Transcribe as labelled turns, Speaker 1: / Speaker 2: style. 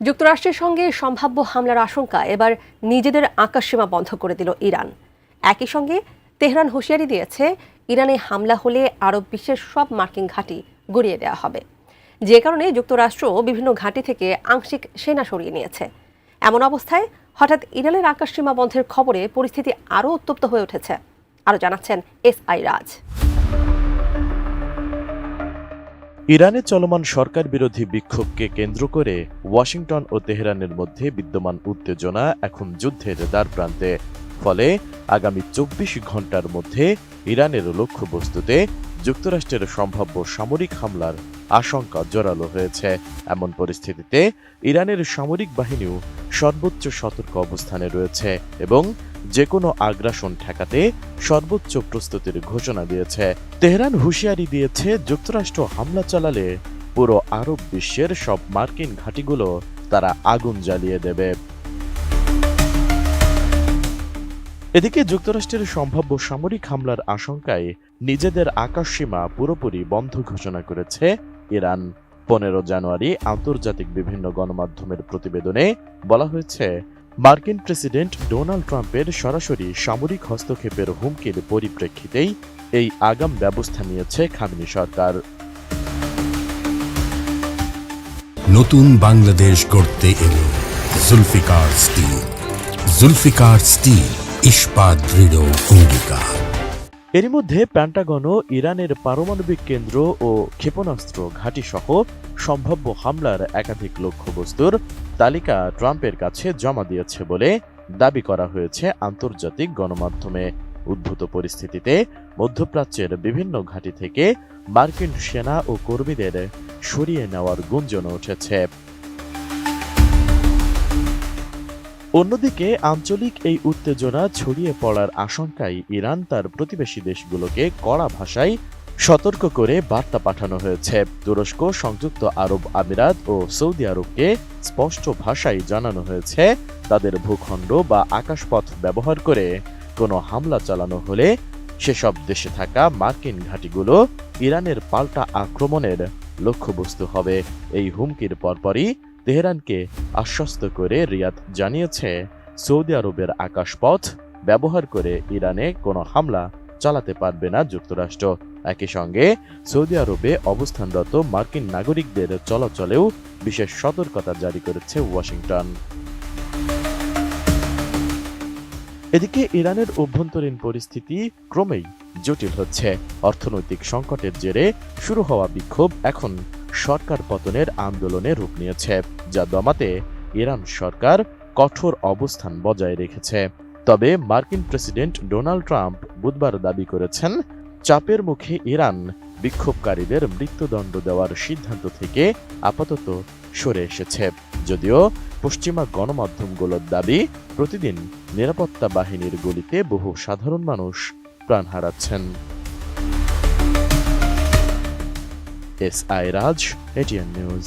Speaker 1: যুক্তরাষ্ট্রের সঙ্গে সম্ভাব্য হামলার আশঙ্কা এবার নিজেদের আকাশসীমা বন্ধ করে দিল ইরান। একই সঙ্গে তেহরান হুঁশিয়ারি দিয়েছে, ইরানে হামলা হলে আরব বিশ্বের সব মার্কিন ঘাঁটি গুঁড়িয়ে দেওয়া হবে, যে কারণে যুক্তরাষ্ট্র বিভিন্ন ঘাঁটি থেকে আংশিক সেনা সরিয়ে নিয়েছে। এমন অবস্থায় হঠাৎ ইরানের আকাশসীমা বন্ধের খবরে পরিস্থিতি আরও উত্তপ্ত হয়ে উঠেছে। আরও জানাচ্ছেন SI রাজ।
Speaker 2: ইরানে চলমান সরকার বিরোধী বিক্ষোভকে কেন্দ্র করে ওয়াশিংটন ও তেহরানের মধ্যে বিদ্যমান উত্তেজনা এখন যুদ্ধের দ্বারপ্রান্তে। ফলে আগামী ২৪ ঘন্টার মধ্যে ইরানের লক্ষ্যবস্তুতে যুক্তরাষ্ট্রের সম্ভাব্য সামরিক হামলার আশঙ্কা জোরালো হয়েছে। এমন পরিস্থিতিতে ইরানের সামরিক বাহিনীও সর্বোচ্চ সতর্ক অবস্থানে রয়েছে এবং যে কোনো আগ্রাসন ঠেকাতে সর্বোচ্চ প্রস্তুতির ঘোষণা দিয়েছে। তেহরান হুঁশিয়ারি দিয়েছে, যুক্তরাষ্ট্র হামলা চালালে পুরো আরব বিশ্বের সব মার্কিন ঘাঁটিগুলো তারা আগুন জ্বালিয়ে দেবে। এদিকে যুক্তরাষ্ট্রের সম্ভাব্য সামরিক হামলার আশঙ্কায় নিজেদের আকাশসীমা পুরোপুরি বন্ধ ঘোষণা করেছে ইরান। ১৫ জানুয়ারি আন্তর্জাতিক বিভিন্ন গণমাধ্যমের প্রতিবেদনে বলা হয়েছে, মার্কিন প্রেসিডেন্ট ডোনাল্ড ট্রাম্পের সরাসরি সামরিক হস্তক্ষেপের হুমকির পরিপ্রেক্ষিতেই এই আগাম ব্যবস্থা নিয়েছে খামেনি সরকার।
Speaker 3: নতুন বাংলাদেশ গড়তে এলো জুলফিকার স্টিল। জুলফিকার স্টিল, ইস্পাত দৃঢ় অঙ্গীকার।
Speaker 2: এরই মধ্যে পেন্টাগনও ইরানের পারমাণবিক কেন্দ্র ও ক্ষেপণাস্ত্র ঘাঁটি সহ সম্ভাব্য হামলার একাধিক লক্ষ্যবস্তুর তালিকা ট্রাম্পের কাছে জমা দিয়েছে বলে দাবি করা হয়েছে আন্তর্জাতিক গণমাধ্যমে। উদ্ভূত পরিস্থিতিতে মধ্যপ্রাচ্যের বিভিন্ন ঘাঁটি থেকে মার্কিন সেনা ও কর্মীদের সরিয়ে নেওয়ার গুঞ্জন উঠেছে। অন্যদিকে আঞ্চলিক এই উত্তেজনা ছড়িয়ে পড়ার আশঙ্কায় ইরান তার প্রতিবেশী দেশগুলোকে কড়া ভাষায় সতর্ক করে বার্তা পাঠানো হয়েছে। তুরস্ক, সংযুক্ত আরব আমিরাত ও সৌদি আরবকে স্পষ্ট ভাষায় জানানো হয়েছে, তাদের ভূখণ্ড বা আকাশপথ ব্যবহার করে কোনো হামলা চালানো হলে সেসব দেশে থাকা মার্কিন ঘাঁটিগুলো ইরানের পাল্টা আক্রমণের লক্ষ্যবস্তু হবে। এই হুমকির পরপরই তেহরানকে আশ্বস্ত করে রিয়াদ জানিয়েছে, সৌদি আরবের আকাশপথ ব্যবহার করে ইরানে কোনো হামলা চালাতে পারবে না যুক্তরাষ্ট্র। একই সঙ্গে সৌদি আরবে অবস্থানরত মার্কিন নাগরিকদের চলাচলেও বিশেষ সতর্কতা জারি করেছে ওয়াশিংটন। এদিকে ইরানের অভ্যন্তরীণ পরিস্থিতি ক্রমেই জটিল হচ্ছে। অর্থনৈতিক সংকটের জেরে শুরু হওয়া বিক্ষোভ এখন সরকার পতনের আন্দোলনে রূপ নিয়েছে, যা দমাতে ইরান সরকার কঠোর অবস্থান বজায় রেখেছে। তবে মার্কিন প্রেসিডেন্ট ডোনাল্ড ট্রাম্প বুধবার দাবি করেছেন, চাপের মুখে ইরান বিক্ষোভকারীদের মৃত্যুদণ্ড দেওয়ার সিদ্ধান্ত থেকে আপাতত সরে এসেছে। যদিও পশ্চিমা গণমাধ্যমগুলোর দাবি, প্রতিদিন নিরাপত্তা বাহিনীর গুলিতে বহু সাধারণ মানুষ প্রাণ হারাচ্ছেন। SI রাজ, ATN নিউজ।